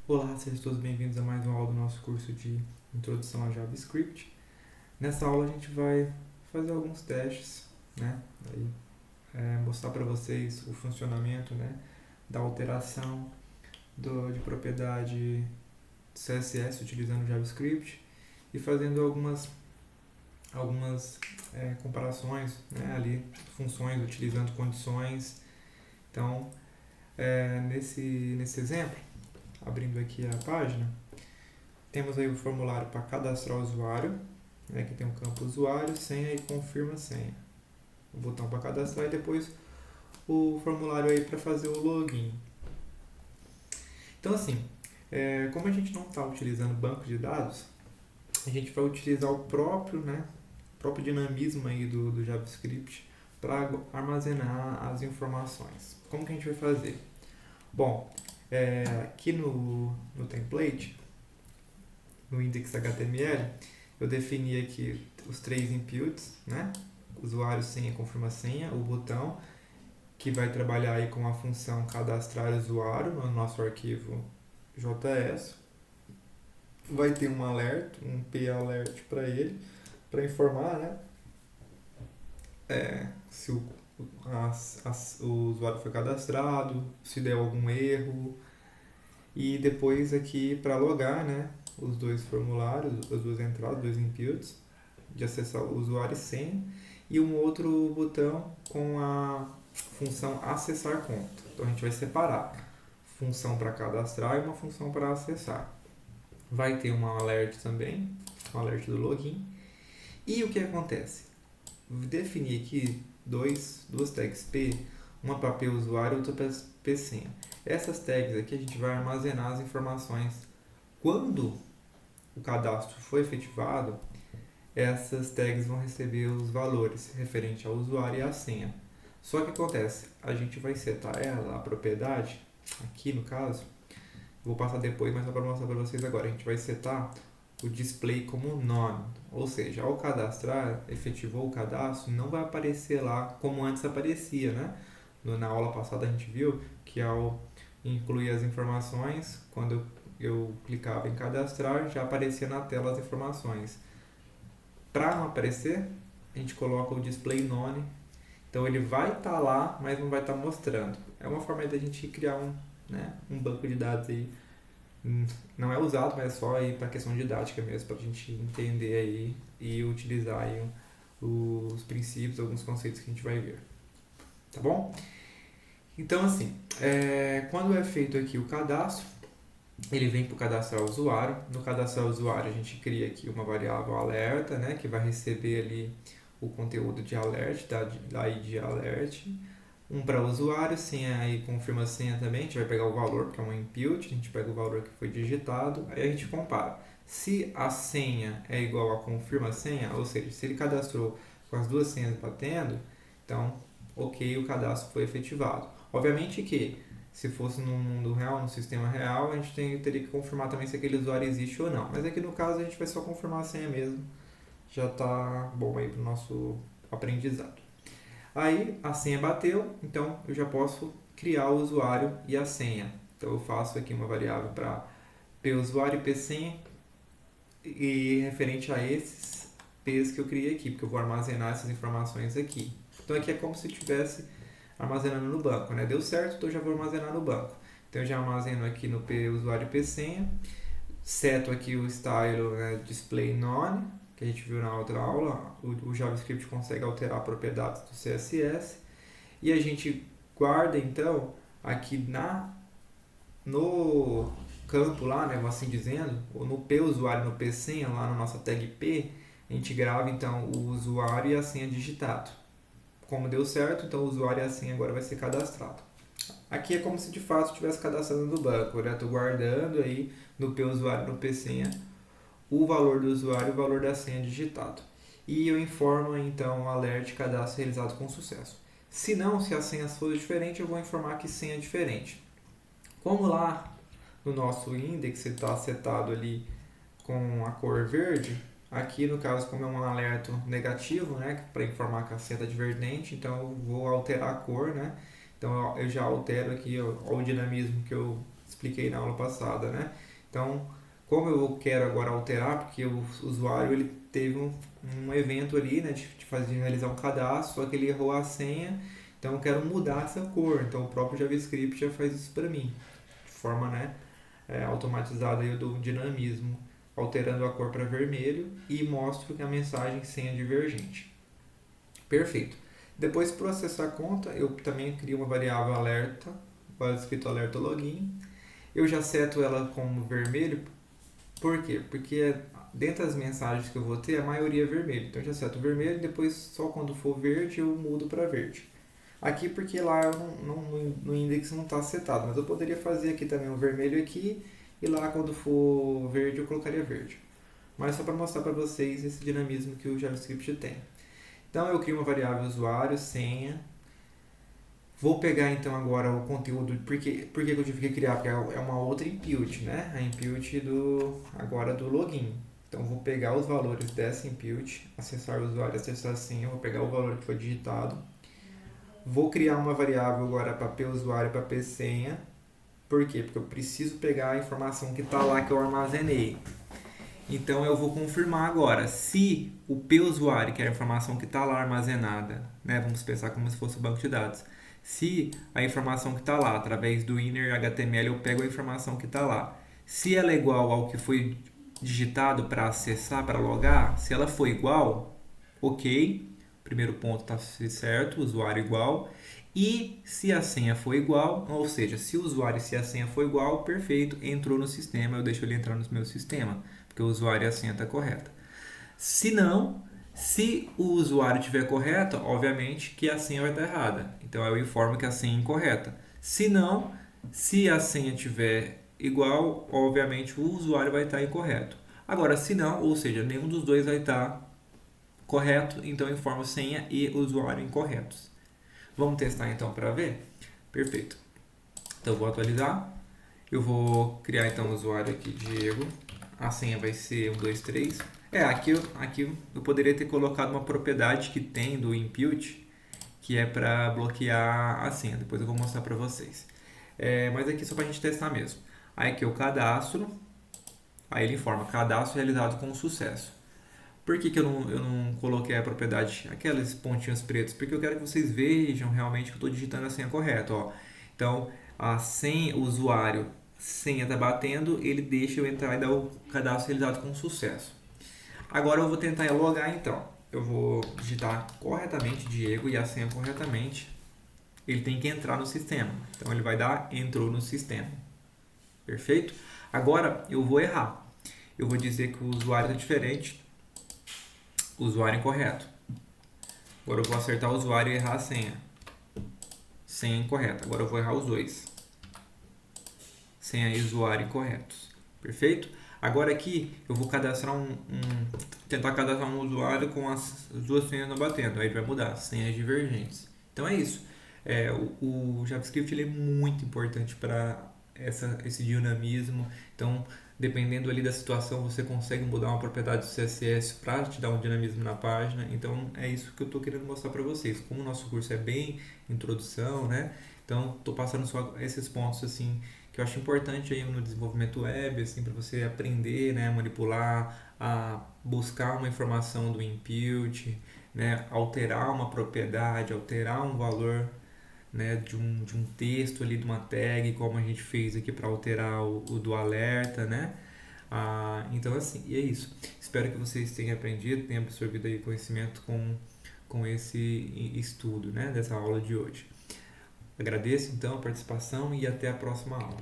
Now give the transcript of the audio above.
Olá, sejam todos bem-vindos a mais uma aula do nosso curso de Introdução a JavaScript. Nessa aula a gente vai fazer alguns testes, né? Aí, mostrar para vocês o funcionamento, né, da alteração de propriedade CSS utilizando JavaScript e fazendo algumas comparações, né, ali, funções utilizando condições. Então, nesse exemplo, abrindo aqui a página, temos aí o formulário para cadastrar o usuário, né, que tem um campo usuário, senha e confirma senha. O botão para cadastrar e depois o formulário aí para fazer o login. Então assim, como a gente não está utilizando banco de dados, a gente vai utilizar o próprio, né, próprio dinamismo aí do JavaScript para armazenar as informações. Como que a gente vai fazer? Bom, aqui no template, no index HTML, eu defini aqui os três inputs, né? Usuário, senha, confirma senha, o botão que vai trabalhar aí com a função cadastrar usuário no nosso arquivo JS. Vai ter um alert, um p-alert para ele, para informar, né? Se o usuário foi cadastrado, se deu algum erro. E depois aqui para logar, né? Os dois formulários, as duas entradas, dois inputs, de acessar o usuário e senha, e um outro botão com a função acessar conta. Então a gente vai separar função para cadastrar e uma função para acessar. Vai ter um alert também, um alert do login. E o que acontece? Definir aqui duas tags P, uma para P usuário e outra para P senha. Essas tags aqui a gente vai armazenar as informações. Quando o cadastro foi efetivado, essas tags vão receber os valores referente ao usuário e à senha. Só que acontece, a gente vai setar ela, a propriedade, aqui no caso, vou passar depois, mas só para mostrar para vocês agora, a gente vai setar o display como none, ou seja, ao cadastrar, efetivou o cadastro, não vai aparecer lá como antes aparecia, né? Na aula passada a gente viu que ao incluir as informações, quando eu clicava em cadastrar, já aparecia na tela as informações. Para não aparecer, a gente coloca o display none. Então ele vai estar lá, mas não vai estar mostrando. É uma forma da gente criar um banco de dados aí. Não é usado, mas é só aí para questão didática mesmo, para a gente entender aí e utilizar aí os princípios, alguns conceitos que a gente vai ver. Tá bom? Então assim, quando é feito aqui o cadastro, ele vem para o cadastrar o usuário. No cadastrar o usuário, a gente cria aqui uma variável alerta, né, que vai receber ali o conteúdo de alert, da ID alert. Um para o usuário, senha aí confirma a senha também, a gente vai pegar o valor, porque é um input, a gente pega o valor que foi digitado, aí a gente compara. Se a senha é igual a confirma a senha, ou seja, se ele cadastrou com as duas senhas batendo, então, ok, o cadastro foi efetivado. Obviamente que se fosse no mundo real, no sistema real, a gente teria que confirmar também se aquele usuário existe ou não. Mas aqui no caso a gente vai só confirmar a senha mesmo. Já está bom aí para o nosso aprendizado. Aí a senha bateu, então eu já posso criar o usuário e a senha. Então eu faço aqui uma variável para pusuário e psenha e referente a esses p's que eu criei aqui, porque eu vou armazenar essas informações aqui. Então aqui é como se estivesse armazenando no banco, né? Deu certo, então eu já vou armazenar no banco. Então eu já armazeno aqui no P usuário e P senha, seto aqui o style, né, display none, que a gente viu na outra aula. O JavaScript consegue alterar propriedades do CSS e a gente guarda então aqui no campo lá, né, assim dizendo, ou no P usuário, no P senha, lá na nossa tag P, a gente grava então o usuário e a senha digitado. Como deu certo, então o usuário e a senha agora vai ser cadastrado. Aqui é como se de fato estivesse cadastrando no banco, né? Estou guardando aí no P usuário, no P senha, o valor do usuário e o valor da senha digitado. E eu informo então o alert cadastro realizado com sucesso. Se não, se a senha for diferente, eu vou informar que senha é diferente. Como lá no nosso index ele está setado ali com a cor verde, aqui no caso como é um alerta negativo, né, para informar que a senha está divergente, então eu vou alterar a cor, né, então eu já altero aqui ó, o dinamismo que eu expliquei na aula passada, né? Então, como eu quero agora alterar, porque o usuário ele teve um evento ali, né, de realizar um cadastro, só que ele errou a senha, então eu quero mudar essa cor. Então o próprio JavaScript já faz isso para mim, de forma, né, automatizada. Eu dou um dinamismo, alterando a cor para vermelho e mostro que a mensagem senha é divergente. Perfeito. Depois, para acessar a conta, eu também crio uma variável alerta, escrito alerta login. Eu já seto ela como vermelho. Por quê? Porque dentro das mensagens que eu vou ter, a maioria é vermelho. Então eu já seto vermelho e depois só quando for verde eu mudo para verde. Aqui porque lá eu no index não está setado, mas eu poderia fazer aqui também um vermelho aqui e lá quando for verde eu colocaria verde. Mas só para mostrar para vocês esse dinamismo que o JavaScript tem. Então eu crio uma variável usuário, senha. Vou pegar então agora o conteúdo, por que eu tive que criar? Porque é uma outra input, né? A input agora do login. Então vou pegar os valores dessa input, acessar o usuário, acessar a senha, vou pegar o valor que foi digitado. Vou criar uma variável agora para pusuário e para psenha. Por quê? Porque eu preciso pegar a informação que está lá que eu armazenei. Então eu vou confirmar agora se o pusuário, que é a informação que está lá armazenada, né? Vamos pensar como se fosse o banco de dados. Se a informação que está lá, através do inner HTML, eu pego a informação que está lá. Se ela é igual ao que foi digitado para acessar, para logar, se ela for igual, ok. Primeiro ponto está certo, usuário igual. E se a senha for igual, ou seja, se o usuário e se a senha for igual, perfeito, entrou no sistema, eu deixo ele entrar no meu sistema, porque o usuário e a senha está correta. Se não, se o usuário estiver correto, obviamente que a senha vai estar errada. Então eu informo que a senha é incorreta. Se não, se a senha estiver igual, obviamente o usuário vai estar incorreto. Agora, se não, ou seja, nenhum dos dois vai estar correto, então eu informo senha e usuário incorretos. Vamos testar então para ver? Perfeito. Então eu vou atualizar. Eu vou criar então o usuário aqui, Diego. A senha vai ser 123. Aqui eu poderia ter colocado uma propriedade que tem do input, que é para bloquear a senha. Depois eu vou mostrar para vocês. Mas aqui só para a gente testar mesmo. Aí aqui eu cadastro. Aí ele informa, cadastro realizado com sucesso. Por que eu não coloquei a propriedade, aqueles pontinhos pretos? Porque eu quero que vocês vejam realmente que eu estou digitando a senha correta. Ó. Então, a senha, o usuário, senha está batendo, ele deixa eu entrar e dar o cadastro realizado com sucesso. Agora eu vou tentar logar então. Eu vou digitar corretamente Diego e a senha corretamente. Ele tem que entrar no sistema. Então ele vai dar entrou no sistema. Perfeito? Agora eu vou errar. Eu vou dizer que o usuário é diferente. Usuário incorreto. Agora eu vou acertar o usuário e errar a senha. Senha incorreta. Agora eu vou errar os dois. Senha e usuário incorretos. Perfeito? Agora aqui eu vou cadastrar tentar cadastrar um usuário com as duas senhas não batendo. Aí ele vai mudar, senhas divergentes. Então é isso. O JavaScript ele é muito importante para esse dinamismo. Então, dependendo ali da situação, você consegue mudar uma propriedade do CSS para te dar um dinamismo na página. Então, é isso que eu estou querendo mostrar para vocês. Como o nosso curso é bem introdução, né? Então, estou passando só esses pontos assim que eu acho importante aí no desenvolvimento web, assim, para você aprender, né, a manipular, a buscar uma informação do input, né, alterar uma propriedade, alterar um valor, né, de um texto ali, de uma tag, como a gente fez aqui para alterar o do alerta, né? Então, assim, e é isso. Espero que vocês tenham aprendido, tenham absorvido aí conhecimento com esse estudo, né, dessa aula de hoje. Agradeço, então, a participação e até a próxima aula.